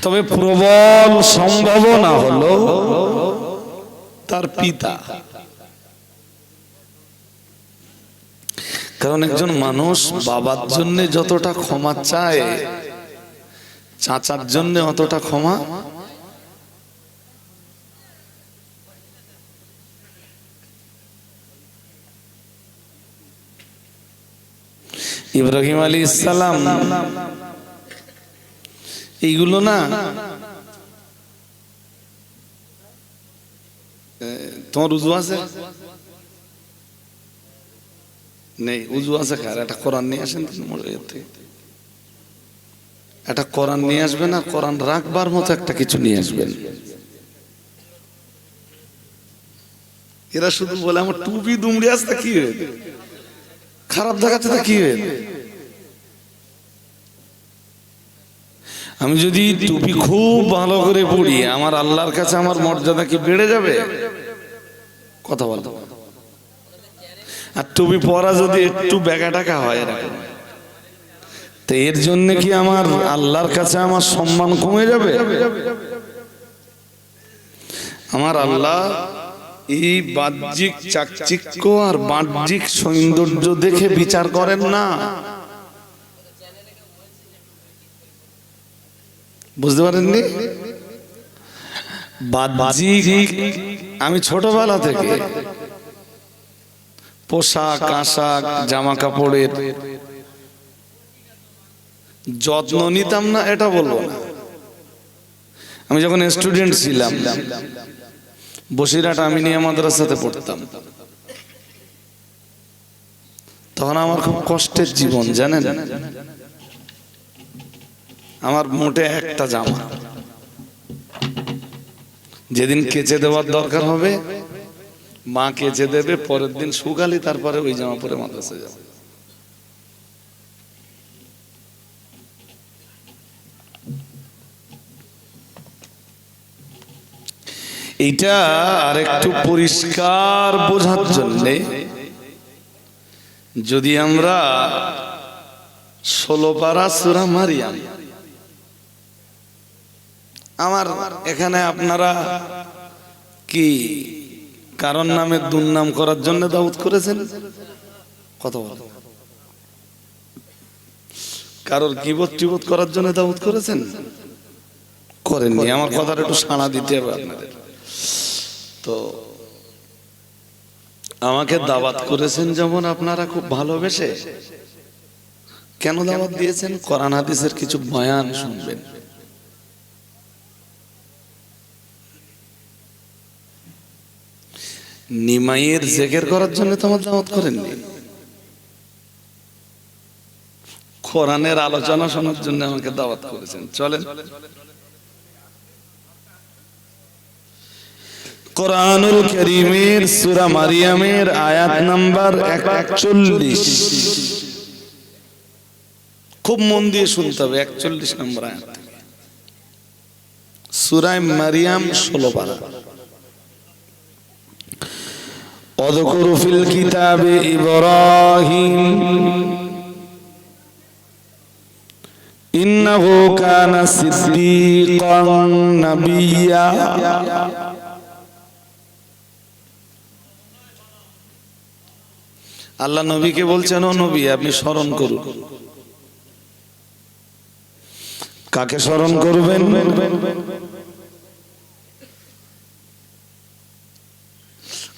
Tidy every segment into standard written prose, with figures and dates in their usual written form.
তবে প্রবল সম্ভাবনা হলো তার পিতা। কারণ একজন মানুষ বাবার জন্য যতটা ক্ষমা চায়, চাচার জন্য অতটা ক্ষমা ইব্রাহিম আলাইহিস সালাম এইগুলো না, তোমার উজু আছে নেই? উজু আছে কার? একটা কোরআন নিয়ে আসেন, একটা কোরআন নিয়ে আসবেন আর কোরআন রাখবার মতো একটা কিছু নিয়ে আসবেন। এরা শুধু বলে আমার টুপি দুমড়ে আসতে কি হয়েছে, খারাপ দেখাচ্ছে তা কি হয়েছে? আমি যদি টুপি খুব ভালো করে পড়ি আমার আল্লাহর কাছে আমার মর্যাদা কি বেড়ে যাবে? কথা বলতো। আর টুপি পরা যদি একটু বেকা টাকা হয় এরকম, তো এর জন্য কি আমার আল্লাহর কাছে আমার সম্মান কমে যাবে? আমার আল্লাহ এই বাহ্যিক চাকচিক্য আর বাহ্যিক সৌন্দর্য দেখে বিচার করেন না। বুঝতে পারেননি? বাহ্যিক, আমি ছোটবেলা থেকে পোশাক আশাক জামা কাপড়ের যত্ন নিতাম না এটা বলবো না। আমি যখন স্টুডেন্ট ছিলাম বসিরহাট আমিনিয়া মাদ্রাসাতে পড়তাম, তখন আমার খুব কষ্টের জীবন জানেন। আমার মোটে একটা জামা, যেদিন কেচে দেওয়ার দরকার হবে মা কেচে দেবে, পরের দিন শুকালি তারপরে ওই জামা পরে মাদ্রাসায় যাব। এইটা আরেকটু পরিষ্কার বোঝার জন্যে যদি আমরা 16 পারা সূরা মারিয়াম, আমার এখানে আপনারা কি কারণ নামে দুর্নাম করার জন্য দাউদ করেছেন? কথা বল। কারোর গীবত টিবত করার জন্য দাউদ করেছেন? করেননি। আমার কথার একটু সাড়া দিতে হবে আপনাদের। তো আমাকে দাওয়াত করেছেন যেমন আপনারা খুব ভালোবেসে। কেন দাওয়াত দিয়েছেন? কোরআন হাদিসের কিছু বয়ান শুনবেন। নিমাইয়ের জিকির করার জন্য তো আমার দাওয়াত করেননি, কোরআনের আলোচনা শোনার জন্য আমাকে দাওয়াত করেছেন। চলেন কোরআনুল কারীমের সূরা মারিয়ামের আয়াত নাম্বার 41, খুব মন দিয়ে শুনতে হবে। 41 নম্বর আয়াত, সূরা মারিয়াম 16 পারা। ওয়াযকুরু ফিল কিতাবে ইব্রাহিম ইন্নাহু কানা সিদ্দীকান নাবিয়্যা। আল্লাহ নবীকে বলছেন, ও নবী আপনি স্মরণ করুন। কাকে স্মরণ করবেন?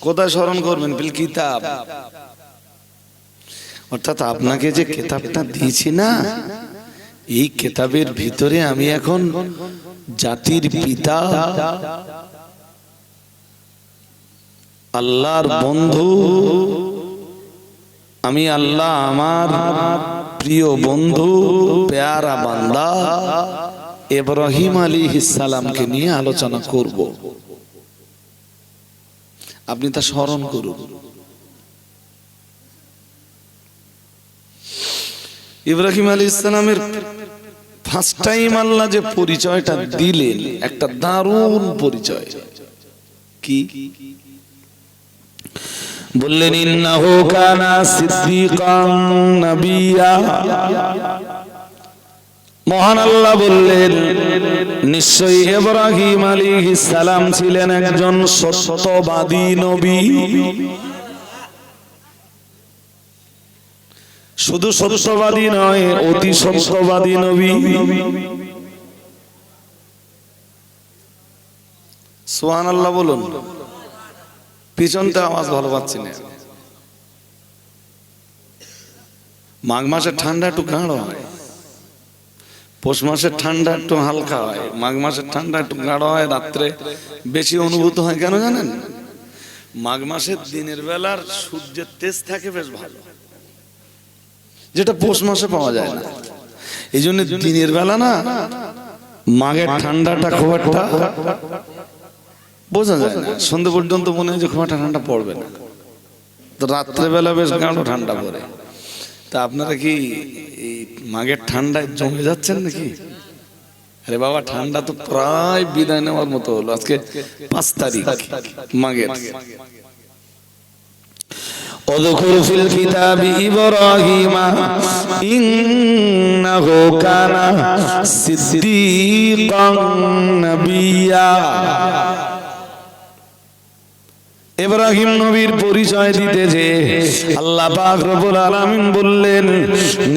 কোথায় স্মরণ করবেন? ফিল কিতাব, অর্থাৎ আপনাকে যে কিতাবটা দিয়েছি না, এই কিতাবের ভিতরে আমি এখন জাতির পিতা আল্লাহর বন্ধু, আমি আল্লাহ আমার প্রিয় বন্ধু প্যারা বান্দা ইব্রাহিম আলাইহিস সালামকে নিয়ে আলোচনা করব। আপনি তা স্মরণ করুন। ইব্রাহিম আলাইহিস সালামের ফার্স্ট টাইম আল্লাহ যে পরিচয়টা দিলেন, একটা দারুণ পরিচয়। কি বললেন? ইন্নাহু কানা সিদ্দীকান নাবিয়্যা। মহান আল্লাহ বললেন নিশ্চয়ই ইব্রাহিম আলাইহিস সালাম ছিলেন একজন সত্যবাদী নবী। শুধু সত্যবাদী নয়, অতি সত্যবাদী নবী। সুবহানাল্লাহ বলুন। পিছনটা আওয়াজ ভালো পাচ্ছি না। মাঘ মাসের ঠান্ডা একটু গাঢ় হয়, পৌষ মাসের ঠান্ডা একটু হালকা হয়, মাঘ মাসের ঠান্ডা একটু গাঢ় হয়, রাত্রে বেশি অনুভূত হয়। কেন জানেন? মাঘ মাসের দিনের বেলার সূর্যের তেজ থাকে বেশ ভালো, যেটা পৌষ মাসে পাওয়া যায় না। এই জন্য দিনের বেলা না মাঘের ঠান্ডাটা খুব একটা বোঝা যায় না, সন্ধ্যে পর্যন্ত মনে হয় যে খুব একটা ঠান্ডা পড়বে না, তো রাত্রেবেলা বেশ গাঢ় ঠান্ডা পড়ে। তা আপনারা কি এই মাঘের ঠান্ডায় জমে যাচ্ছেন নাকি? আরে বাবা, ঠান্ডা তো প্রায় বিদায় নেওয়ার মতো হলো। আজকে 5 তারিখ মাঘের। ওযকুর ফিল কিতাবি ইব্রাহিম ইন্নাহু কানা সিদ্দীকান নাবিয়্যা। ইব্রাহিম নবীর পরিচয় দিতে যে আল্লাহ পাক রব্বুল আলামিন বললেন,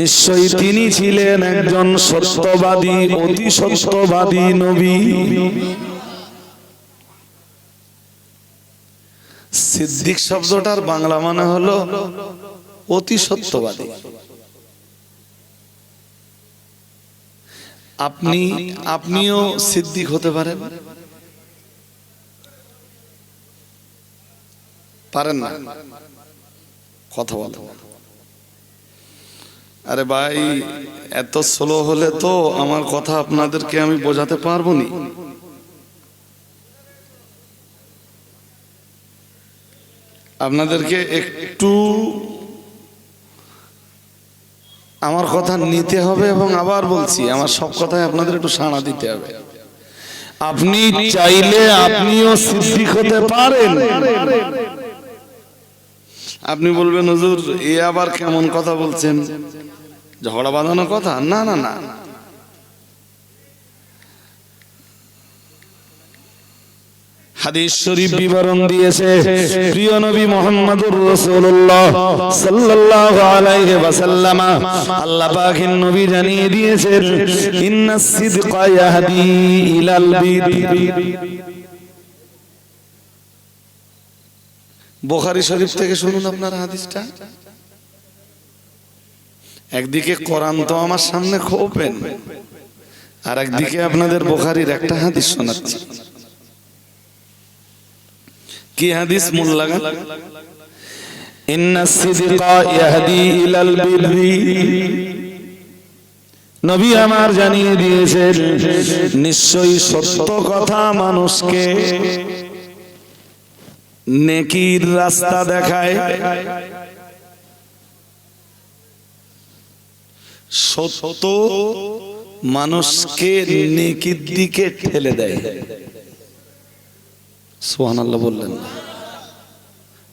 নিশ্চয়ই তিনি ছিলেন একজন সত্যবাদী, অতি সত্যবাদী নবী। সিদ্দিক শব্দটার বাংলা মানে হলো অতি সত্যবাদী। আপনিও সিদ্দিক হতে পারেন, পারেন না? কথা বলো। আরে ভাই, এত স্লো হলে তো আমার কথা আপনাদেরকে আমি বোঝাতে পারবো না। আপনাদেরকে একটু আমার কথা নিতে হবে, এবং আবার বলছি, আমার সব কথায় আপনাদের একটু সাড়া দিতে হবে। আপনি চাইলে আপনিও সিদ্দিক হতে পারেন। আপনি বলবেন, হুজুর এ আবার কেমন কথা বলছেন, ঝগড়া বাঁধানো কথা? না না না, হাদিস শরীফ বিবরণ দিয়েছে প্রিয় নবী মুহাম্মদুর রাসূলুল্লাহ সাল্লাল্লাহু আলাইহি ওয়াসাল্লাম। আল্লাহ পাকের নবী জানিয়ে দিয়েছেন, ইন্নাস সিদকা ইয়াহদি ইলাল বির। বুখারী শরীফ থেকে শুনুন আপনারা হাদিসটা। একদিকে কোরআন তো আমার সামনে খোপেন, আর একদিকে আপনাদের বুখারীর একটা হাদিস শোনাচ্ছি। কি হাদিস? মূল লাগা। ইন্নাস সিদকা ইয়াহদি ইলাল বিররি। নবী আমার জানিয়ে দিয়েছেন, নিশ্চয়ই সত্য কথা মানুষকে নেকির রাস্তা দেখায়। সত্য মানুষকে নেকির দিকে ঠেলে দেয়। সুবহানাল্লাহ বললেন।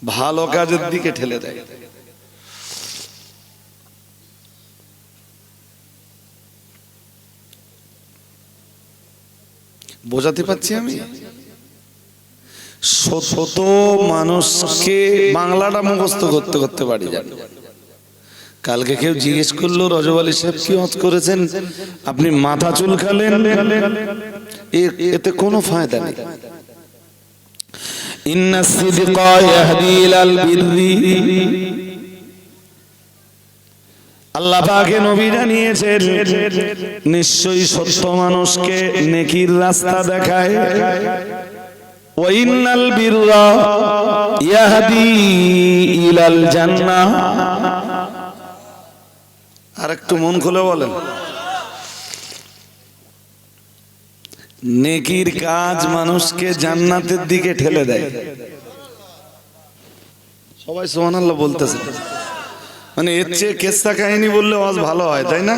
ভালো কাজের দিকে ঠেলে দেয়। বোঝাতে পারছি আমি? সত্য মানুষকে, বাংলাটা মুখস্থ করতে করতে বাড়ি যান। কালকে কেউ জিজ্ঞেস করলো, রজব আলী সাহেব কি ওয়াজ করেছেন, আপনি মাথা চুলকালেন, এতে কোনো ফায়দা নেই। ইন্নাস সিদকা ইয়াহদি ইলাল বিররি। আল্লাহ পাকে নবী জানিয়েছেন, নিশ্চয়ই সত্য মানুষকে নেকির রাস্তা দেখায়। ওয়া ইন্নাল বিররা ইয়াহদি ইলাল জান্নাহ। আর একটু মন খুলে বলেন, নেকির কাজ মানুষকে জান্নাতের দিকে ঠেলে দেয়। সবাই সুবহানাল্লাহ বলতেছে। মানে এর চেয়ে কেসা কাহিনী বললে আজ ভালো হয়, তাই না?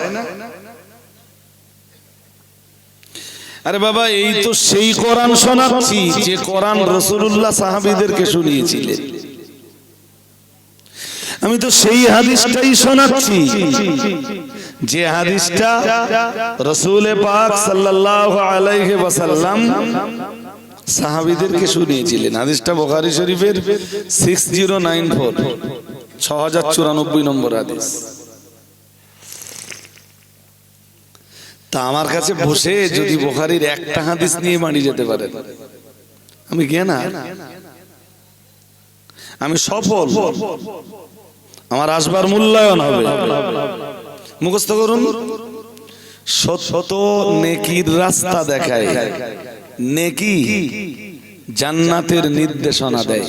আরে বাবা, এই তো সেই কোরআন শোনাচ্ছি যে কোরআন রাসূলুল্লাহ সাহাবীদেরকে শুনিয়েছিলেন। আমি তো সেই হাদিসটাই শোনাচ্ছি যে হাদিসটা রাসূল পাক সাল্লাল্লাহু আলাইহি ওয়াসাল্লাম সাহাবীদেরকে শুনিয়েছিলেন। হাদিসটা বুখারী শরীফের 6094 6094 নম্বর হাদিস। তা আমার কাছে বসে যদি বুখারীর একটা হাদিস নিয়ে বাড়ি যেতে পারেন, আমি জ্ঞানা, আমি সফল, আমার আসবার মূল্যায়ন হবে। মুখস্থ করুন, সত্য নেকির রাস্তা দেখায়, নেকি জান্নাতের নির্দেশনা দেয়।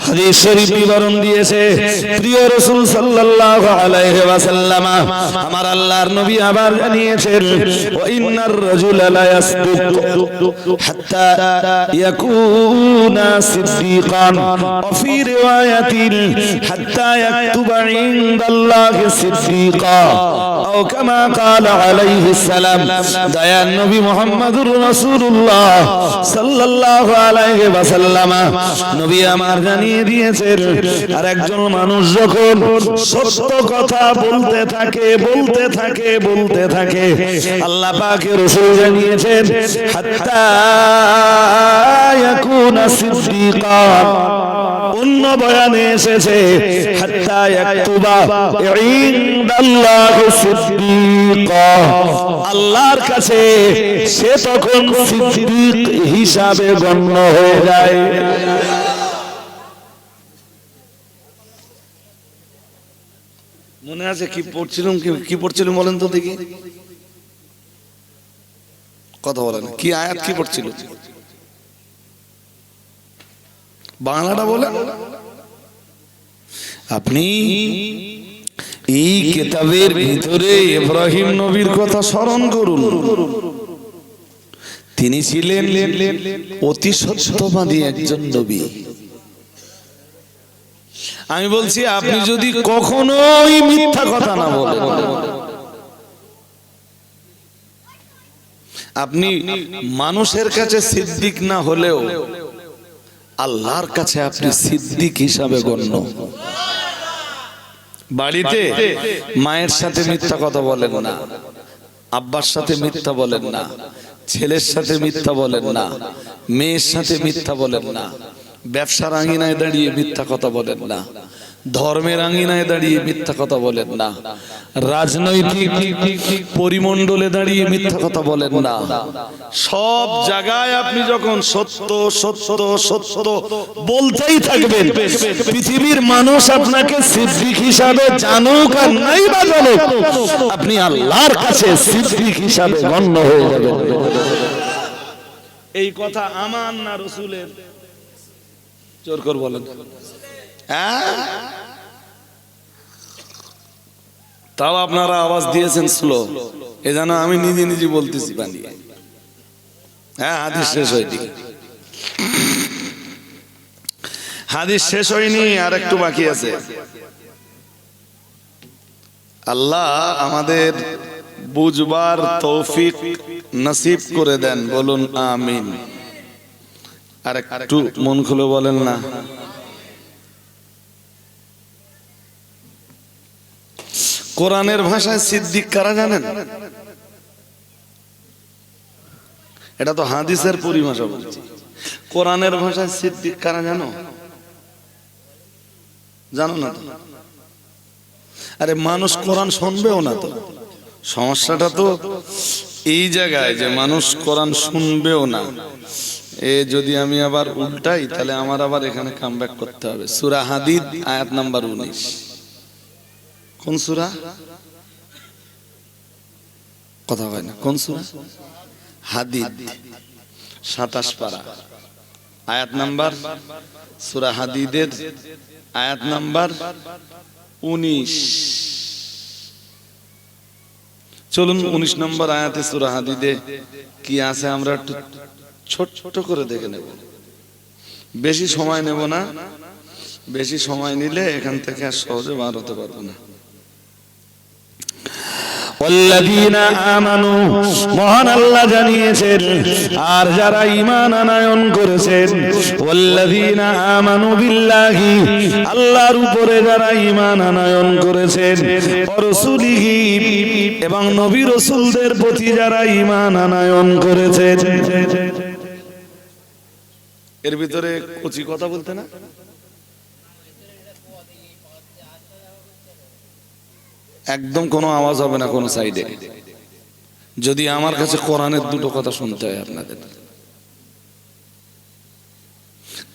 হাদিস শরীফ বিবরণ দিয়েছে প্রিয় রাসূল সাল্লাল্লাহু আলাইহি ওয়াসাল্লাম, আমার আল্লাহর নবী আবার জানিয়েছেন, ওয়া ইন্নার রাজুলা লা ইয়াসদুকু হাত্তা ইয়াকুনা সিদ্দীকান ওয়া ফি রিওয়ায়াতিন হাত্তা ইয়াকতুবা ইনদাল্লাহি সিদ্দীকা আও কামা ক্বালা আলাইহিস সালাম। দয়ার নবী মুহাম্মদুর রাসূলুল্লাহ সাল্লাল্লাহু আলাইহি ওয়াসাল্লাম নবী আমার জানিয়ে দিয়েছেন, আর একজন মানুষ যখন সত্য কথা বলতে থাকে আল্লাহ পাকের রাসূল জানিয়েছেন হাত্তা ইয়াকুনা সিদ্দীকা। অন্য বয়ানে এসেছে হাত্তা ইয়াকতুবা ইনদাল্লাহি সিদ্দীকা, আল্লাহর কাছে সে তখন সিদ্দীক হিসাবে গণ্য হয়ে যায়। মনে আছে কি পড়ছিলাম বলেন তো দেখি, কথা বলেন, কি আয়াত কি পড়ছিল? বাংলাটা বলেন। আপনি এই কিতাবের ভিতরে ইব্রাহিম নবীর কথা স্মরণ করুন। তিনি ছিলেন অতি সত্যবাদী একজন নবী। আমি বলছি, আপনি যদি কখনোই মিথ্যা কথা না বলেন, আপনি মানুষের কাছে সিদ্দিক না হলেও আল্লাহর কাছে আপনি সিদ্দিক হিসাবে গণ্য। বাড়িতে মায়ের সাথে মিথ্যা কথা বলেন না, আব্বার সাথে মিথ্যা বলেন না, ছেলের সাথে মিথ্যা বলেন না, মেয়ের সাথে মিথ্যা বলেন না, ব্যবসার আঙিনায় দাঁড়িয়ে মিথ্যা কথা বলেন না, ধর্মের আঙিনায় দাঁড়িয়ে মিথ্যা কথা বলেন না, রাজনৈতিক পরিমণ্ডলে দাঁড়িয়ে মিথ্যা কথা বলেন না। সব জায়গায় আপনি যখন সত্য সত্য সত্য বলতেই থাকবেন, পৃথিবীর মানুষ আপনাকে সিদ্দিক হিসাবে জানুক আর নাই বা জানুক, আপনি আল্লাহর কাছে সিদ্দিক হিসাবে গণ্য হয়ে যাবেন। এই কথা আমার না রাসূলের? জোর করে বলেন। তাও আপনারা আওয়াজ দিয়েছেন স্লো, এ যেন আমি নিজে বলতেছি বানিয়ে। হ্যাঁ, হাদিস শেষ হয়নি, হাদিস শেষ হয়নি, আর একটু বাকি আছে। আল্লাহ আমাদের বুঝবার তৌফিক নসিব করে দেন, বলুন আমিন। আর একটু মন খুলে বলেন না। কোরআনের ভাষায় সিদ্দিক কারা জানেন? এটা তো হাদিসের পরিভাষা বলছি। কোরআনের ভাষায় সিদ্দিক কারা জানো? জানো না তো? আরে মানুষ কোরআন শুনবেও না তো। সমস্যাটা তো এই জায়গায় যে মানুষ কোরআন শুনবেও না। এ যদি আমি আবার উল্টাই তাহলে আমার আবার এখানে কামব্যাক করতে হবে। সূরা হাদিদ আয়াত নাম্বার 19। কোন সূরা? কথা হয় না। কোন সূরা? হাদিদ 27 পারা, আয়াত নাম্বার, সূরা হাদিদের আয়াত নাম্বার 19। চলুন 19 নম্বর আয়াতে সূরা হাদিদে কি আছে আমরা একটু ছোট করে দেখে নেব। বেশি সময় নেব না, বেশি সময় নিলে এখান থেকে আর সহজে বার হতে পারবো না। ওয়াল্লাযীনা আমানু, মহান আল্লাহ জানিয়েছেন আর যারা ঈমান আনয়ন করেছেন, ওয়াল্লাযীনা আমানু বিল্লাহি, আল্লাহর উপরে যারা ঈমান আনয়ন করেছেন, ওয়া রাসূলিহি, এবং নবী রাসূলদের প্রতি যারা ঈমান আনয়ন করেছেন। এর ভিতরে কচি কথা বলতে না, একদম কোনো আওয়াজ হবে না কোনো সাইডে, যদি আমার কাছে কোরআনের দুটো কথা শুনতে হয় আপনাদের।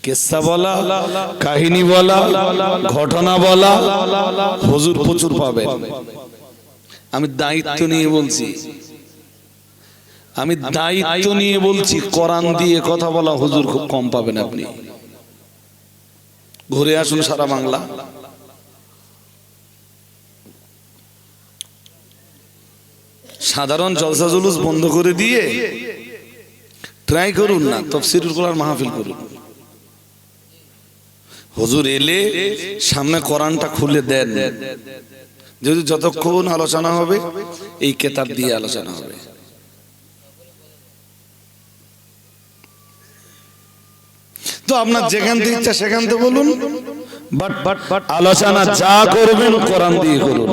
কিসসা বলা, কাহিনী বলা, ঘটনা বলা হুজুর প্রচুর পাবে। আমি দায়িত্ব নিয়ে বলছি, আমি দায়িত্ব নিয়ে বলছি, কোরআন দিয়ে কথা বলা হুজুর খুব কম পাবেন আপনি। ঘুরে আসুন সারা বাংলা, সাধারণ জলসা জুলুস বন্ধ করে দিয়ে ট্রাই করুন না, তাফসীরুল কোরআন মাহফিল করুন। হুজুর এলে সামনে কোরআনটা খুলে দেন, যদি যতক্ষণ আলোচনা হবে এই কিতাব দিয়ে আলোচনা হবে। তো আপনার যেখান থেকে ইচ্ছা সেখান থেকে বলুন, বাট আলোচনা যা করবেন কোরআন দিয়ে করুন।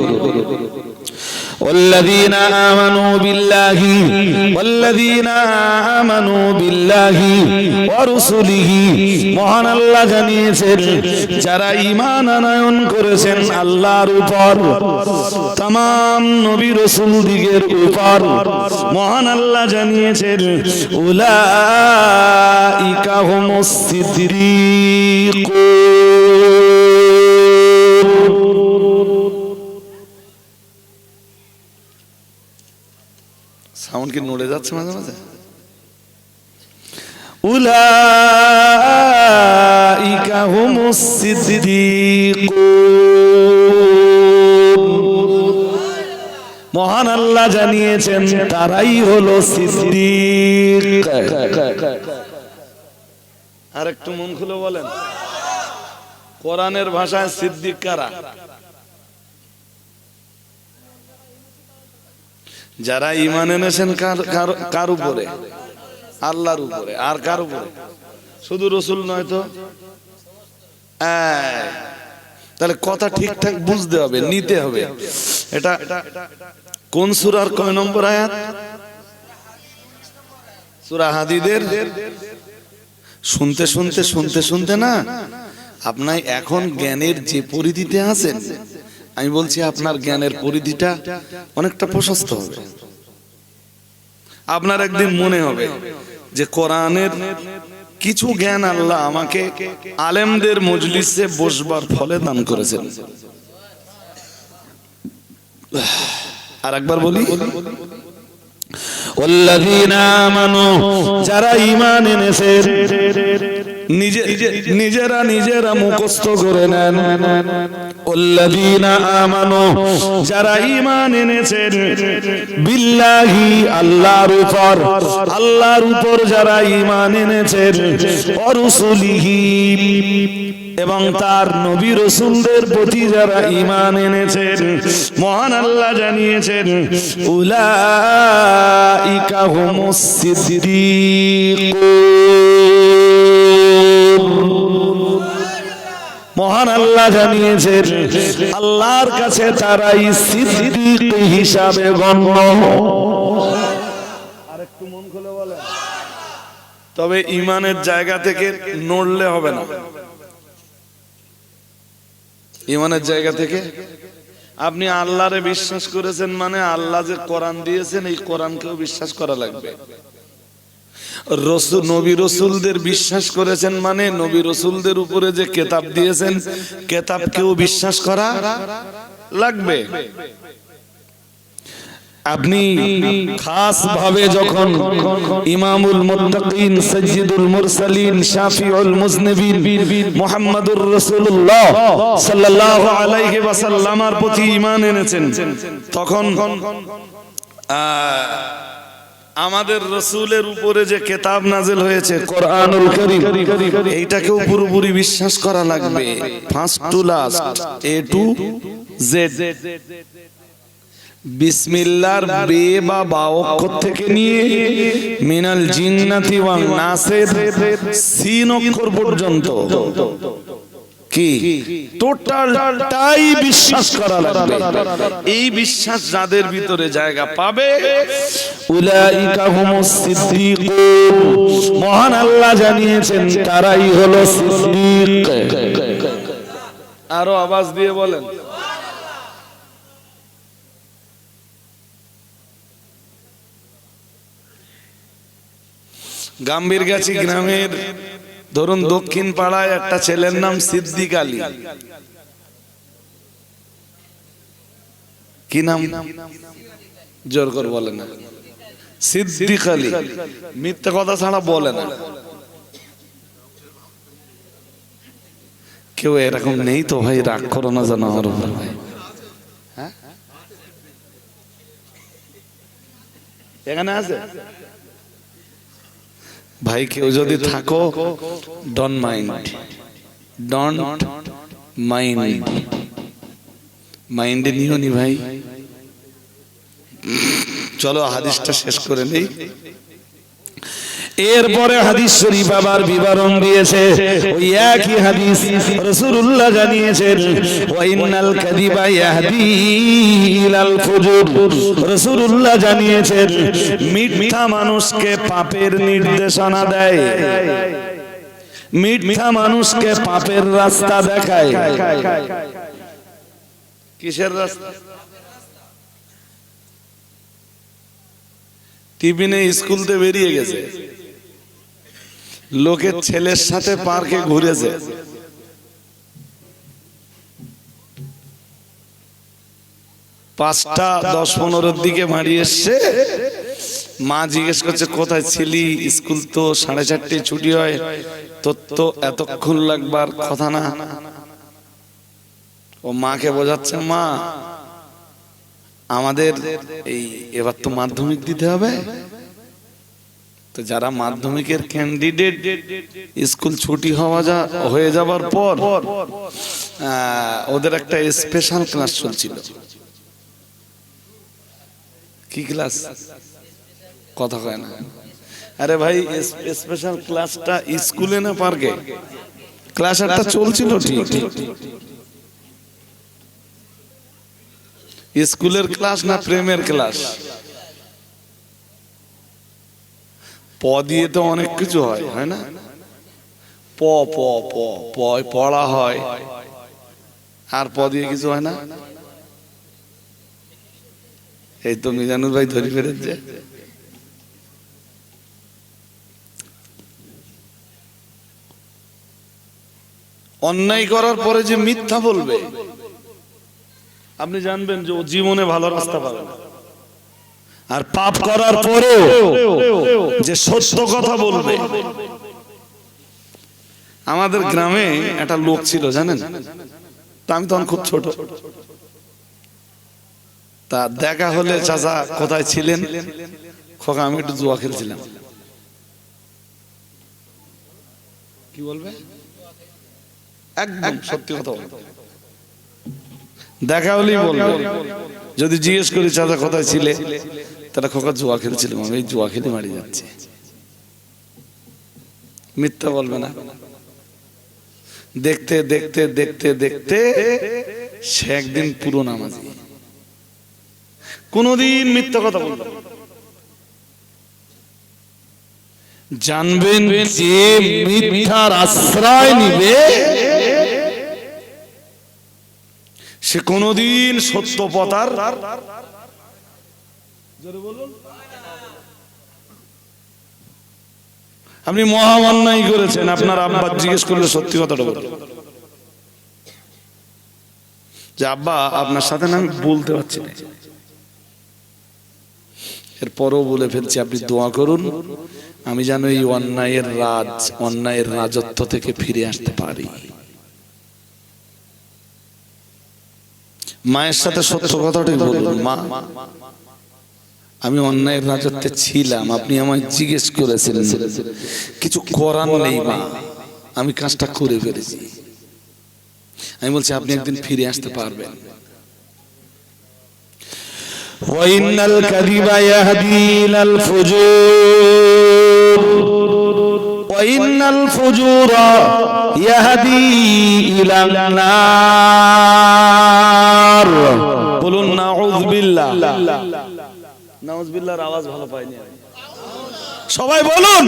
والذين آمنوا بالله ورسله, মহান আল্লাহ জানিয়েছেন যারা ঈমান আনয়ন করেছেন আল্লাহর উপর, तमाम নবী রাসূল দিগের উপর, মহান আল্লাহ জানিয়েছেন উলাইকা হুমুস সিদ্দীকুন। সাউন্ড কি নড়ে যাচ্ছে মাঝে মাঝে? উলাইকা হুমুস সিদ্দীকুন, মহান আল্লাহ জানিয়েছেন তারাই হলো সিদ্দীক। আর একটু মন খুলে বলেন, কোরআনের ভাষায় সিদ্দীক কারা? যারা ঈমান এনেছেন কার উপরে? আল্লাহর উপরে। আর কার উপরে? শুধু রাসূল নয় তো। তাহলে কথা ঠিকঠাক বুঝতে হবে, নিতে হবে। এটা কোন সূরার কয় নম্বর আয়াত? সূরা হাদীদের। শুনতে শুনতে শুনতে শুনতে না আপনার এখন জ্ঞানের যে পরিধিতে আছেন, আমি বলছি আপনার জ্ঞানের পরিধিটা অনেকটা প্রশস্ত হবে। আপনার একদিন মনে হবে যে কোরআনের কিছু জ্ঞান আল্লাহ আমাকে আলেমদের মজলিসে বসবার ফলে দান করেছেন। আর একবার বলি, ওয়াল্লাযীনা আমানু, যারা ঈমান এনেছেন, নিজেরা মুখস্থ করে নেন। ওয়াল্লাযীনা আমানু, যারা ঈমান এনেছেন, বিল্লাহি, আল্লাহর উপর যারা ঈমান এনেছেন, ওয়া রাসূলিহি, এবং তার নবী রাসূলদের প্রতি যারা ঈমান এনেছেন, মহান আল্লাহ জানিয়েছেন উলাইকা হুমুস সিদ্দীকুন। মহান আল্লাহ জানিয়েছেন আল্লাহর কাছে তারাই সিদ্দীক হিসাবে গণ্য। আরেকটু মন খুলে বলেন। তবে ঈমানের জায়গা থেকে নড়লে হবে না। ঈমানের জায়গা থেকে আপনি আল্লাহরে বিশ্বাস করেছেন মানে আল্লাহ যে কোরআন দিয়েছেন এই কোরআনকেও বিশ্বাস করা লাগবে। নবী রাসূলদের বিশ্বাস করেছেন মানে নবী রাসূলদের উপরে যে কিতাব দিয়েছেন কিতাবকেও বিশ্বাস করা লাগবে। আপনি খাস ভাবে যখন ইমামুল মুত্তাকিন, সাইয়্যিদুল মুরসালিন, শাফিউল মুজনিবিন মুহাম্মাদুর রাসূলুল্লাহ সাল্লাল্লাহু আলাইহি ওয়াসাল্লামের প্রতি ঈমান এনেছেন, তখন আমাদের রাসূলের উপরে যে কিতাব নাযিল হয়েছে কোরআনুল কারীম, এইটাকেও পুরোপুরি বিশ্বাস করা লাগবে, first to last, A to Z. বিসমিল্লাহর বে বা বা অক্ষর থেকে নিয়ে মিনাল জিন্নাতি ওয়ান নাসের সিন অক্ষর পর্যন্ত কি টোটালটাই বিশ্বাস করা লাগবে। এই বিশ্বাস যাদের ভিতরে জায়গা পাবে উলাইকা হুমুস সিদ্দিকুন, মহান আল্লাহ জানিয়েছেন তারাই হলো সিদ্দিক। আরো আওয়াজ দিয়ে বলেন। গাম্ভীরগাছি গ্রামের ধরুন দক্ষিণ পাড়ায় একটা ছেলের নাম সিদ্দিক আলী। কি নাম? জোর করে বলে না। সিদ্দিক আলী, মিথ্যা কথা ছাড়া বলে না। কেউ এরকম নেই তো ভাই? রাগ করো না জানো আমার উপর ভাই। হ্যাঁ, এখানে আছে ভাই। কেউ যদি থাকো, ডোন্ট মাইন্ড, ডোন্ট মাইন্ড, মাইন্ডে নিও নি ভাই। চলো হাদিসটা শেষ করে নেই। এরপরে হাদিস শরীফ আবার বিবরণ দিয়েছে। ওই একই হাদিস রাসূলুল্লাহ জানিয়েছেন, ওয়া ইন্নাল কাযিবা ইয়াহদি ইলাল ফুজুর। রাসূলুল্লাহ জানিয়েছেন মিথ্যা মানুষকে পাপের নির্দেশনা দেয়, মিথ্যা মানুষকে পাপের রাস্তা দেখায়। কিসের রাস্তা? টিফিনে স্কুলতে বেরিয়ে গেছে, লোকের ছেলের সাথে পার্কে ঘুরেছে, 5টা 10-15 দিকে বাড়ি এসছে। মা জিজ্ঞেস করছে কোথায় ছিলি? স্কুল তো 4:30 ছুটি হয়, তোর তো এতক্ষণ লাগবার কথা না। ও মাকে বোঝাচ্ছে, মা আমাদের এবার তো মাধ্যমিক দিতে হবে, তো যারা মাধ্যমিকের ক্যান্ডিডেট স্কুল ছুটি হয়ে যাবার পর ওদের একটা স্পেশাল ক্লাস চলছিল। কি ক্লাস? কথা কয় না। আরে ভাই, স্পেশাল ক্লাসটা স্কুলে না পার্কে? ক্লাস একটা চলছিল ঠিক। স্কুলের ক্লাস না প্রেমের ক্লাস? প দিয়ে তো অনেক কিছু হয়, হয় না? প প প প পড়া হয়, আর প দিয়ে কিছু হয় না? এই তো মিজানুর ভাই ধরে ফেলেছে। অন্যায় করার পরে যে মিথ্যা বলবে, আপনি জানবেন যে ও জীবনে ভালো রাস্তা পাবে না। আর পাপ করার পরেও যে সত্য কথা বলবে। আমাদের গ্রামে একটা লোক ছিল জানেন, তা আমি তখন খুব ছোট। তা দেখা হলে, চাচা কোথায় ছিলেন? খোকা আমি একটু জুয়া খেলছিলাম। কি বলবে? একদম সত্যি কথা বলবে। দেখা হলেই বলবে। যদি জিজ্ঞেস করি চাচা কোথায় ছিলে, তারা খোকা জুয়া খেলছিলাম, আমি এই জুয়া খেলে মারি যাচ্ছে। মিথ্যা বলবে না। দেখতে দেখতে দেখতে দেখতে সে একদিন পুরো নামাজি, কোনদিন মিথ্যা কথা বলবে। জানবেন যে মিথ্যার আশ্রয় নিবে সে কোনদিন সত্য পথার। আপনি মহা অন্যায় করেছেন, আপনার আব্বা জিজ্ঞেস করলে সত্যি কথাটা বলবেন যে আব্বা আপনার সাথে না আমি বলতে পারছি না, এরপরও বলে ফেলছি, আপনি দোয়া করুন আমি যেন এই অন্যায়ের রাজত্ব থেকে ফিরে আসতে পারি। মায়ের সাথে সত্য কথাটাই বলুন, মা আমি অন্যায়ের রাজত্বে ছিলাম, আপনি আমায় জিজ্ঞেস করেছিলেন, কিছু করার নেই মা, আমি কাজটা করে ফেলেছি। আমি বলছি আপনি একদিন ফিরে আসতে পারবেন। ওয়া ইন্নাল কাযিবা ইয়াহদি ইলাল ফুজুর ওয়া ইন্নাল ফুজুরা ইয়াহদি ইলান নার। বলুন নাউযু বিল্লাহ। নাউযু বিল্লাহর আওয়াজ ভালো পাইনি সবাই বলুন।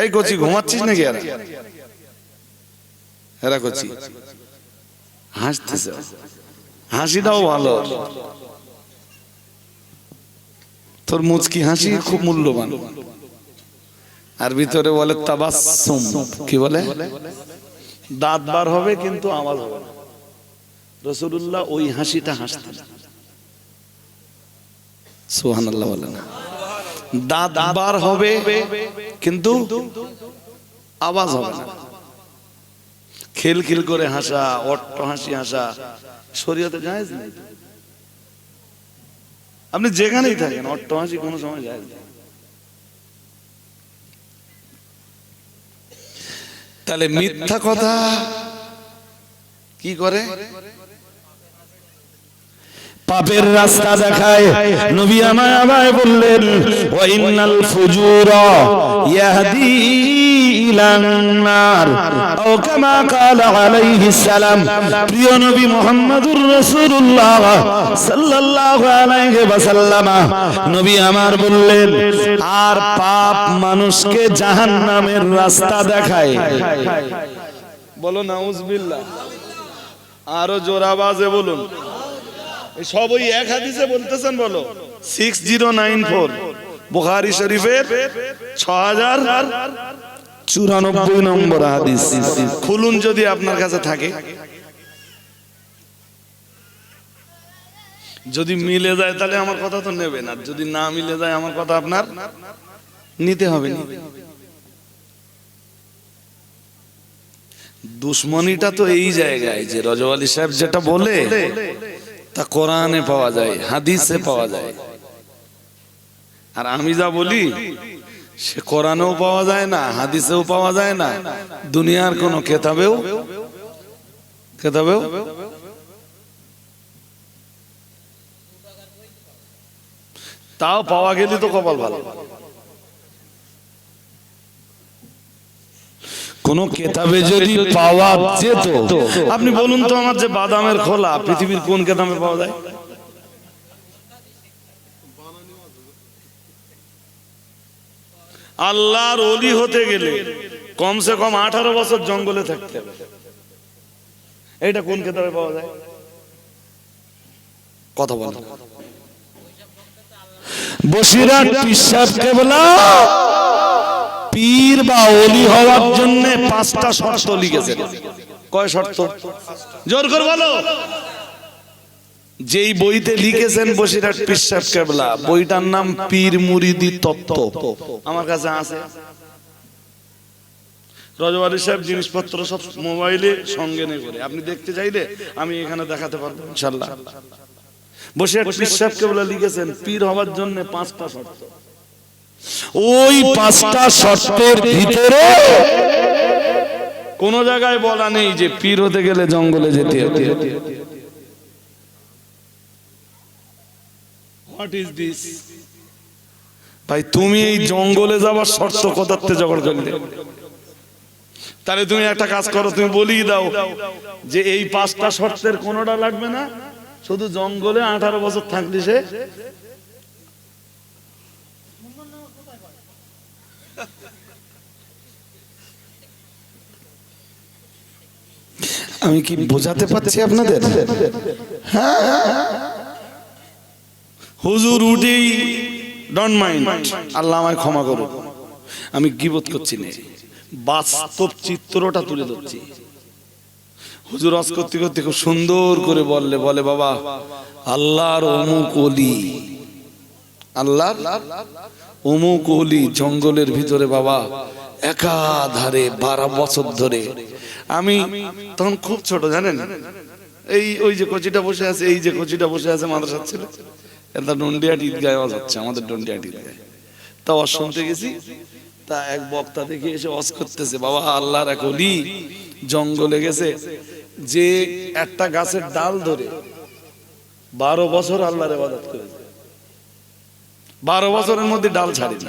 এই কচি ঘুমাচ্ছিস নাকি? এরা কচি হাসতেছে, হাসিটাও ভালো। তোর মুচকি হাসি খুব মূল্যবান। আর ভিতরে বলে তাবাসসুম, কি বলে? দাঁত বার হবে কিন্তু আওয়াজ হবে না। রাসূলুল্লাহ ওই হাসিটা হাসতেন। সুবহানাল্লাহ বলে না? দাঁত বার হবে কিন্তু আওয়াজ হবে না। খিলখিল করে হাসা, অট্ট হাসি হাসা শরীয়তে জায়েজ নেই। আপনি যেখানেই থাকেন অট্ট হাসি কোনো সময় জায়েজ নেই। তাহলে মিথ্যা কথা কি করে? পাপের রাস্তা দেখায়। নবী আমায় বললেন ওয়া ইন্নাল ফুজুরা ইয়াহদি ইলান নার আও কামা ক্বালা আলাইহিস সালাম। প্রিয় নবী মুহাম্মদুর রাসূলুল্লাহ সাল্লাল্লাহু আলাইহি ওয়াসাল্লাম নবী আমার বললেন, আর পাপ মানুষকে জাহান্নামের রাস্তা দেখায়। বলো নাউযু বিল্লাহ। আরো জোর আওয়াজে বলুন। সব ওই এক হাদিসে বলতেছেন। বলো 6094 বুখারী শরীফের 6094 নম্বর হাদিস। খুলুন যদি আপনার কাছে থাকে। যদি মিলে যায় তাহলে আমার কথা তো নেবেন, আর যদি না মিলে যায় আমার কথা আপনার নিতে হবে না। দুশ্মনীটা তো এই জায়গায় যে রজব আলী সাহেব যেটা বলে তা কোরআনে পাওয়া যায়, হাদিসে পাওয়া যায়। আর আমি যা বলি সে কোরআনেও পাওয়া যায় না, হাদিসেও পাওয়া যায় না, দুনিয়ার কোন কেতাবেও তাও পাওয়া গেলে তো কপাল ভালো। কোন কেতাবে যদি পাওয়া যেত, আপনি বলুন তো আমার যে বাদামের খোলা পৃথিবীর কোন কেতাবে পাওয়া যায়? আল্লাহর ওলি হতে গেলে কমসে কম 18 বছর জঙ্গলে থাকতে হবে। এটা কোন কেতাবে পাওয়া যায়? কথা বল। বসিরহাট পীর সাহেব কেবলা পীর বা ওলি হওয়ার জন্য 5টা শর্ত লিখেছেন। কয় শর্ত? জোর করে বলো। যেই বইতে লিখেছেন বসিরহাট পীর সাহেব কেবলা, বইটার নাম পীর মুরিদি তত্ত্ব। আমার কাছে আছে। রজব আলী সাহেব জিনিসপত্র সব মোবাইলে সঙ্গে নিয়ে করে, আপনি দেখতে চাইলে আমি এখানে দেখাতে পারবো ইনশাআল্লাহ। বসিরহাট পীর সাহেব কেবলা লিখেছেন পীর হওয়ার জন্য 5টা শর্ত। ওই 5টা শর্তের ভিতরে কোন জায়গায় বলা নেই যে পীর হতে গেলে জঙ্গলে যেতে হবে। What is this? ভাই তুমি এই জঙ্গলে যাওয়ার শর্ত কোথাতে জোগাড় করলে? তাহলে তুমি একটা কাজ করো, তুমি বলিয়ে দাও যে এই 5টা শর্তের কোনটা লাগবে না, শুধু জঙ্গলে 18 বছর থাকলে সে। আমি কি বোঝাতে পারছি আপনাদের? হুজুর উঠেই ডন্ট মাইন্ড, আল্লাহ আমায় ক্ষমা করুন, আমি গীবত করছি না, বাস্তব চিত্রটা তুলে ধরছি। হুজুর ওয়াজ করতে করতে খুব সুন্দর করে বলে বাবা আল্লাহর অমুক ওলি, আল্লাহর অমুক ওলি জঙ্গলের ভিতরে বাবা একাধারে 12 বছর ধরে। আমি তখন খুব ছোট জানেন, ওই যে কচিটা বসে আছে, এই যে কচিটা বসে আছে মাদ্রাসার ছেলে, এটা ডন্ডিয়াট ঈদগাহে ওয়াজ হচ্ছে, আমাদের ডন্ডিয়াট ঈদগাহে। তা ওয়াজ শুনতে গেছি, তা এক বক্তা দেখে এসে ওয়াজ করতেছে, বাবা আল্লাহর এক ওলি জঙ্গলে গেছে, যে একটা গাছের ডাল ধরে 12 বছর আল্লাহর ইবাদত করেছে, 12 বছরের মধ্যে ডাল ছাড়িনি।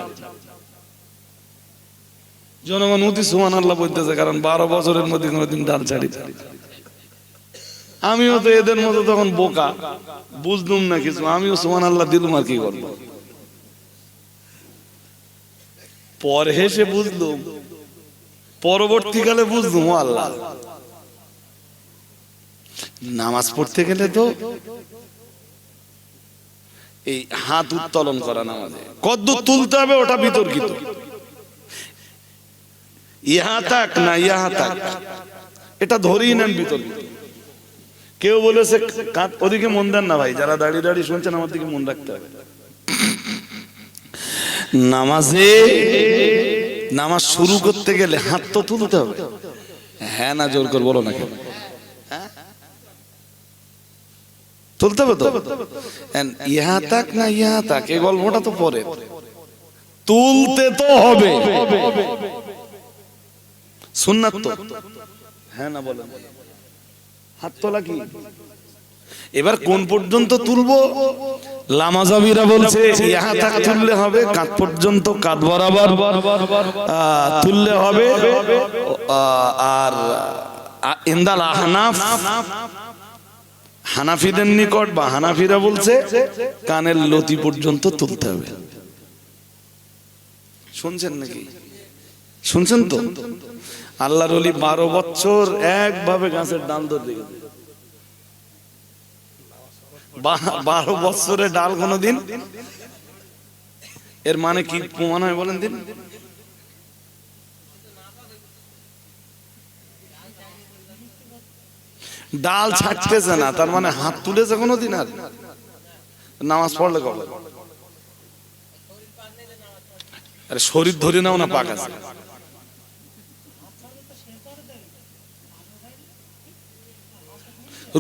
জনগণ অতি সুবহানাল্লাহ বলতেছে, কারণ 12 বছরের মধ্যে কোনোদিন ডাল ছাড়িনি। আমিও তো এদের মতো তখন বোকা, বুঝলুম না কিছু, আমিও সুবহানাল্লাহ দিলুম, আর কি করবো। পরে হেসে বুঝলুম, পরবর্তীকালে বুঝলুম, ও আল্লাহ, নামাজ পড়তে গেলে তো এই হাত উত্তোলন করা, নামাজে কদ্দূর তুলতে হবে ওটা বিতর্কিত। ইহা তাক না ইহা তাক, এটা ধরেই নেন বিতর্কিত। কেউ বলেছে ওদিকে মন দেন না ভাই, যারা দাঁড়িয়ে দাঁড়িয়ে শুনছেন আমার দিকে মন রাখতে হবে। নামাজে নামাজ শুরু করতে গেলে হাত তো তুলতে হবে, হ্যাঁ না জোর করে বলো না কেন, তুলতে হবে তো। ইহা তাক না ইহা তাক, এই গল্পটা তো পরে, তুলতে তো হবে, সুন্নাত তো, হ্যাঁ না বলেন। হাত তোলা কি, এবার কোন পর্যন্ত তুলবো? লামাজাবিরা বলছে ইহা তাক তুললে হবে, কাঁধ পর্যন্ত, কাঁধ বরাবর তুললে হবে। আর ইন্দাল আহনাফ, হানাফিদের নিকট বা হানাফিরা বলছে কানের লতি পর্যন্ত তুলতে হবে। শুনছেন নাকি? শুনছেন তো? আল্লাহর ওলি 12 বছর একভাবে গাছের ডাল ধরে রেখেছে। 12 বছরের ডাল কোনদিন, এর মানে কি প্রমাণ হয় বলেন দিন? ডাল ছাড়তেছে না, তার মানে হাত তুলেছে কোনদিন? আর নামাজ পড়লে কবে? আরে শরীর ধরে নাও না, পাক আছে।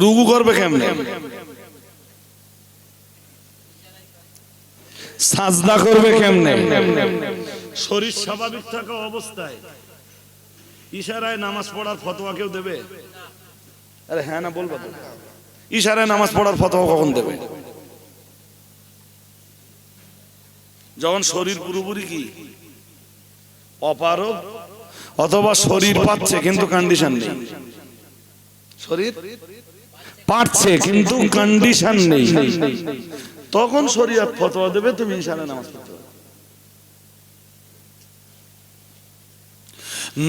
রুকু করবে কেমনে? সাজদা করবে কেমনে? শরীর স্বাভাবিক থাকা অবস্থায় ইশারায় নামাজ পড়ার ফতোয়া কেউ দেবে? আরে হ্যাঁ না বলবো তো। ইশারায় নামাজ পড়ার ফতোয়া কখন দেবে? যখন শরীর পুরোপুরি কি অপারগ, অথবা শরীর পাচ্ছে কিন্তু কন্ডিশন নেই। শরীর পাচ্ছে কিন্তু কন্ডিশন নেই, তখন শরীয়ত ফতোয়া দেবে তুমি ইশারায় নামাজ পড়তে হবে।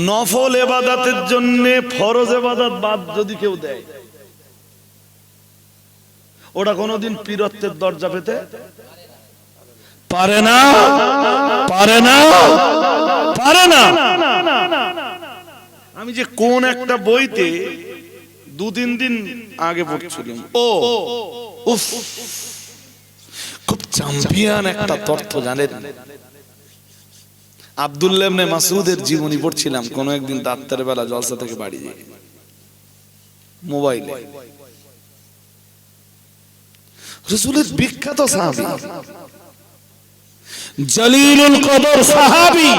নফল ইবাদতের জন্য ফরজ ইবাদত বাদ যদি কেউ দেয়, ওটা কোনোদিন পীরত্বের দরজা পেতে পারে না, পারে না, পারে না। আমি যে কোন একটা বইতে 2-3 দিন আগে পড়ছিলাম, উফ, খুব চ্যাম্পিয়ন একটা তথ্য জানেন। আব্দুল্লাহ ইবনে মাসউদের জীবনী পড়ছিলাম কোন একদিন রাতের বেলা জলসা থেকে বাড়ি যাই, মোবাইলে। রাসূলের বিখ্যাত সাহাবী, জলিলুল কদর সাহাবী,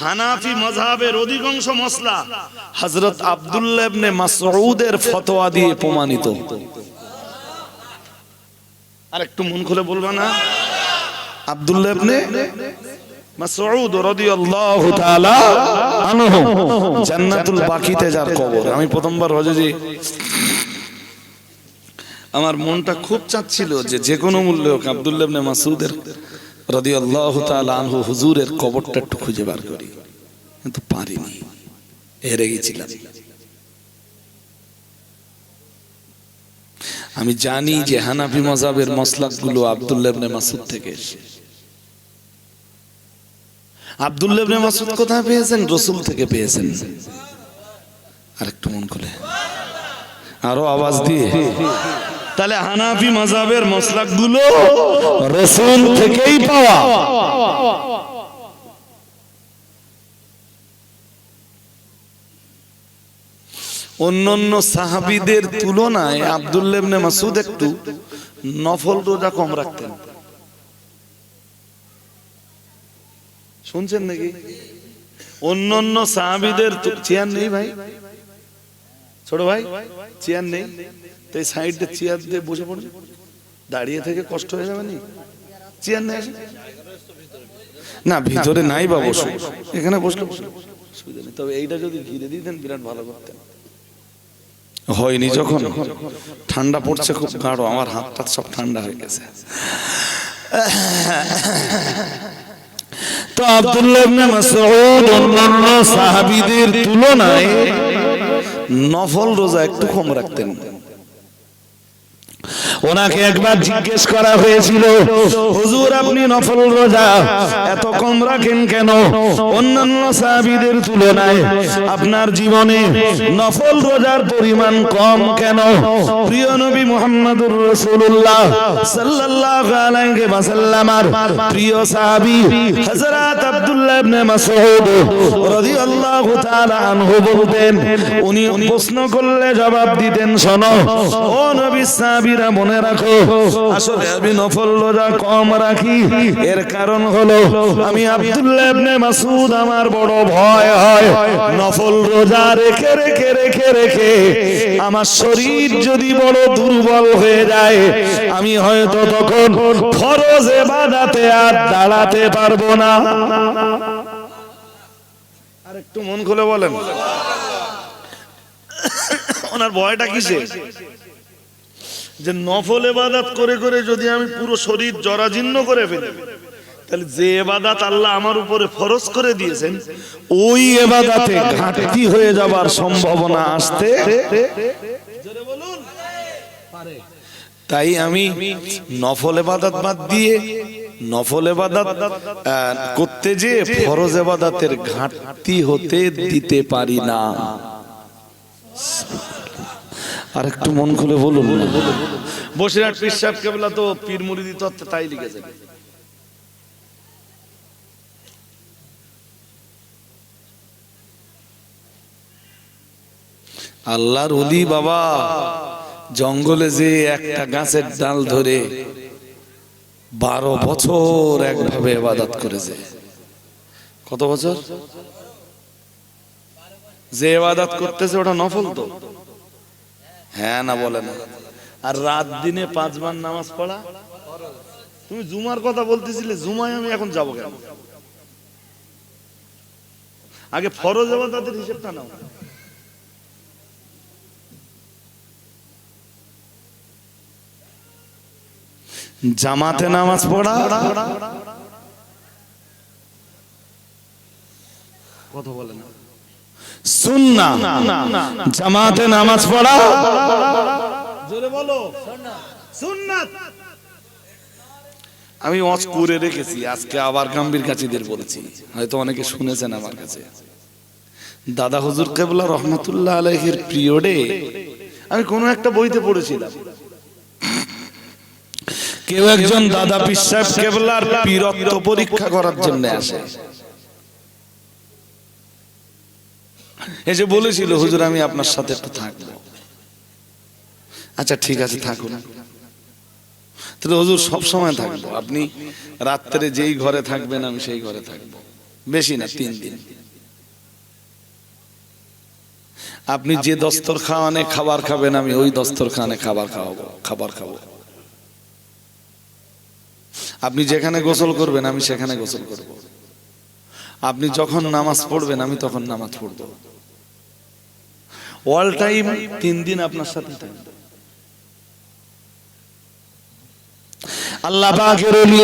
হানাফি মাযহাবের অধিকাংশ মাসলা হযরত আব্দুল্লাহ ইবনে মাসউদের ফতোয়া দিয়ে প্রমাণিত। আর একটু মন খুলে বলবা না? আব্দুল্লাহ ইবনে মাসউদ রাদিয়াল্লাহু তাআলা আনহু, জান্নাতুল বাকিতে যার কবর। আমি প্রথমবার হজে আমার মনটা খুব চাচ্ছিল যে কোনো মূল্যে হোক আব্দুল্লাহ ইবনে মাসউদের রাদিয়াল্লাহু তাআলা আনহু হুজুরের কবরটা একটু খুঁজে বার করি, কিন্তু পারিনি, হেরে গেছিলাম। আমি জানি যে হানাফি মাযহাবের মাসলাকগুলো আব্দুল্লাহ ইবনে মাসউদ থেকে এসেছে। আব্দুল্লাহ ইবনে মাসউদ কোথায় পেয়েছেন? রাসূল থেকে পেয়েছেন। আরেকটু মন খুলে, আরো আওয়াজ দিয়ে। তাহলে হানাফি মাযহাবের মাসলাকগুলো রাসূল থেকেই পাওয়া। অন্যান্য সাহাবীদের তুলনায় আব্দুল্লাহ ইবনে মাসউদ একটু নফল রোজা কম রাখতেন। শুনছেন নাকি? অন্যান্য সাহাবীদের চেয়ার নেই ভাই, ছোট ভাই চেয়ার নেই, তো এই সাইডে চেয়ার দিয়ে বসে পড়বে, দাঁড়িয়ে থেকে কষ্ট হয়ে যাবে না, চেয়ার নেই না, ভিতরে নাই বা বসে, এখানে বসলে সুবিধা নেই। তবে এইটা যদি ঘিরে দিতেন বিরাট ভালো করতেন। হয়নি, যখন ঠান্ডা পড়ছে খুব গাঢ়, আমার হাতটা সব ঠান্ডা হয়ে গেছে। তো আব্দুল্লাহ ইবনে মাসউদ অন্যান্য সাহাবীদের তুলনায় নফল রোজা একটু কম রাখতেন। ওনাকে একবার জিজ্ঞেস করা হয়েছিল, হুজুর আপনি নফল রোজা এত কম রাখেন কেন অন্যান্য সাহাবীদের তুলনায়, আপনার জীবনে নফল রোজার পরিমাণ কম কেন? প্রিয় নবী মুহাম্মদুর রাসূলুল্লাহ সাল্লাল্লাহু আলাইহি ওয়াসাল্লামের প্রিয় সাহাবী হযরত আব্দুল্লাহ ইবনে মাসউদ রাদিয়াল্লাহু তাআলা আনহু বলতেন, উনি প্রশ্ন করলে জবাব দিতেন, শোনো ও নবী সাহাবী মনে রাখো, আসলে আমি নফল রোজা কম রাখি, এর কারণ হলো আমি আব্দুল্লাহ ইবনে মাসউদ আমার বড় ভয় হয় নফল রোজা রেখে রেখে রেখে রেখে আমার শরীর যদি বড় দুর্বল হয়ে যায়, আমি হয়তো তখন ফরজ ইবাদতে আর দাঁড়াতে পারবো না। আর একটু মন খুলে বলেন, ওনার ভয়টা কিসে? যে নফল ইবাদত করে করে যদি আমি পুরো শরীর জরাজীর্ণ করে ফেলি, তাহলে যে ইবাদত আল্লাহ আমার উপরে ফরজ করে দিয়েছেন ওই ইবাদতে ঘাটতি হয়ে যাবার সম্ভাবনা আসতে পারে। তাই আমি নফল ইবাদত বাদ দিয়ে নফল ইবাদত করতে যে ফরজ ইবাদতের ঘাটতি হতে দিতে পারি না। আর একটু মন খুলে বলুন না। বসিরহাট পীর সাহেব কেবলা তো পীর মুরিদি তত্ত্বে তাই লিখেছেন। আল্লাহর ওলি বাবা জঙ্গলে যে একটা গাছের ডাল ধরে 12 বছর একভাবে ইবাদত করেছে। কত বছর? যে ইবাদত করতেছে ওটা নফল তো? হ্যাঁ না বলে না? আর রাত দিনে 5 বার নামাজ পড়া। তুমি জুমার কথা বলতেছিলে, জুমায় আমি এখন যাব কেন? আগে ফরজ ইবাদতের হিসাবটা নাও। জামাতে নামাজ পড়া, কথা বলে না। সুন্নাহ, জামাতে নামাজ পড়া, জোরে বলো সুন্নাত। আমি ওয়াজ করে রেখেছি, আজকে আবার গাম্ভীর কাছেদের বলছি, হয়তো অনেকে শুনেছেন আমার কাছে। দাদা হুজুর কেবলা রহমাতুল্লাহ আলাইহির পিরিয়ডে আমি কোন একটা বইতে পড়েছিলাম, কেউ একজন দাদা পীর সাহেব কেবলার পীরত্ব পরীক্ষা করার জন্য আসে, এসে বলেছিল, হুজুর আমি আপনার সাথে একটু থাকবো। আচ্ছা ঠিক আছে থাকুন। তাহলে হুজুর সব সময় থাকবো, আপনি রাত্রে যেই ঘরে থাকবেন আমি সেই ঘরে থাকবো, বেশি না 3 দিন। আপনি যে দস্তরখানে খাবার খাবেন আমি ওই দস্তরখানে খাবার খাবো। আপনি যেখানে গোসল করবেন আমি সেখানে গোসল করব। আপনি যখন নামাজ পড়বেন আমি তখন নামাজ পড়ব। অল টাইম 3 দিন আপনার সাথে থাকবো। আল্লাহ পাকের ওলি,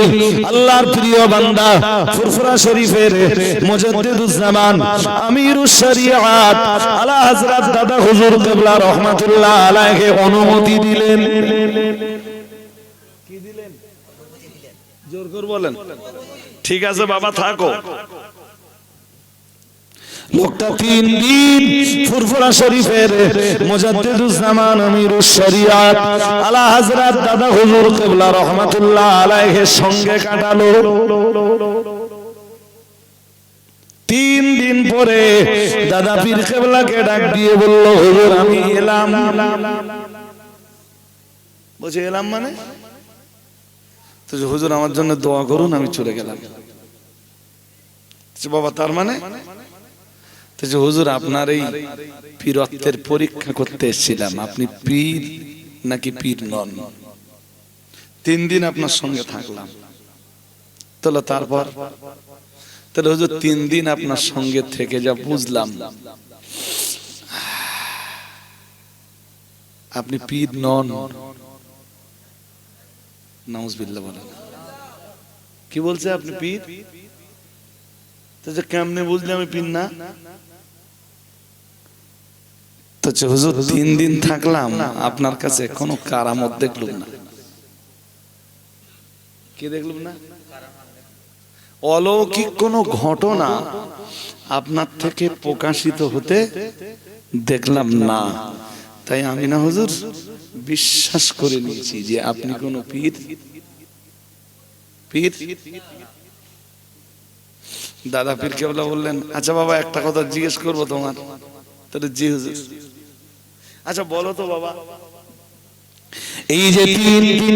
আল্লাহর প্রিয় বান্দা, ফুরফুরা শরীফের মুজাদ্দিদুজ জামান, আমিরুশ শরিয়াত আলা হযরত দাদা হুজুর কিবলা রাহমাতুল্লাহ আলাইহি অনুমতি দিলেন। কি দিলেন? জোর করে বলেন। ঠিক আছে বাবা থাকো। লোকটা 3 দিন ফুরফুরা শরীফের মুজাদ্দিদুজ জামান আমিরুশ শরিয়াত আলা হযরত দাদা হুজুর কিবলা রাহমাতুল্লাহ আলাইহির সঙ্গে কাটালো। 3 দিন পরে দাদা পীর কিবলাকে ডাক দিয়ে বলল, হুজুর আমি এলাম। বলছে এলাম মানে? তো হুজুর আমার জন্য দোয়া করুন, আমি চলে গেলাম। বাবা তার মানে? হুজুর আপনার এই পীরত্বের পরীক্ষা করতে এসেছিলাম, আপনি পীর নাকি পীর নন? 3 দিন আপনার সঙ্গে থাকলাম, তাহলে তারপর তাহলে হুজুর 3 দিন আপনার সঙ্গে থেকে যা বুঝলাম আপনি পীর নন। নাউজুবিল্লাহ বলেন। কি বলছে আপনি পীর? তো যে কেমনে বুঝলে আমি পীর না? তো হুজুর 3 দিন থাকলাম, আপনার কাছে কোনো কারামত দেখলাম না। কি দেখলাম না? অলৌকিক কোন ঘটনা আপনার থেকে প্রকাশিত হতে দেখলাম না। তাই আমি না হুজুর বিশ্বাস করে নিয়েছি যে আপনি কোন পীর। পীর দাদা পীর কেবলা বললেন, আচ্ছা বাবা একটা কথা জিজ্ঞেস করবো তোমার। তাহলে জি হুজুর। আচ্ছা বলো তো বাবা, এই যে 3 দিন